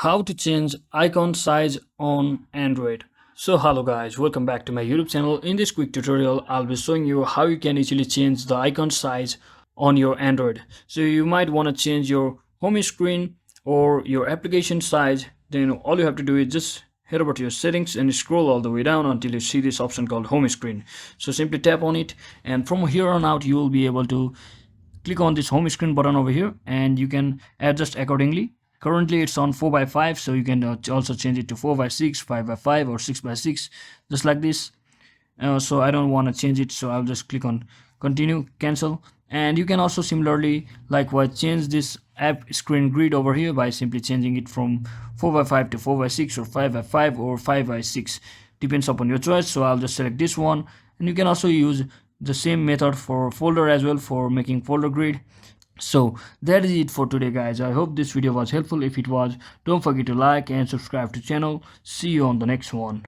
How to change icon size on Android. So hello guys, welcome back to my YouTube channel. In this quick tutorial I'll be showing you how you can easily change the icon size on your Android. So you might want to change your home screen or your application size. Then all you have to do is just head over to your settings and scroll all the way down until you see this option called home screen. So simply tap on it, and from here on out you will be able to click on this home screen button over here and you can adjust accordingly. Currently it's on 4 by 5, so you can also change it to 4 by 6, 5 by 5, or 6 by 6, just like this. So I don't want to change it, so I'll just click on continue, cancel. And you can also similarly likewise change this app screen grid over here by simply changing it from 4 by 5 to 4 by 6, or 5 by 5, or 5 by 6, depends upon your choice. So I'll just select this one, and you can also use the same method for folder as well for making folder grid. So that is it for today guys. I hope this video was helpful. If it was, don't forget to like and subscribe to channel. See you on the next one.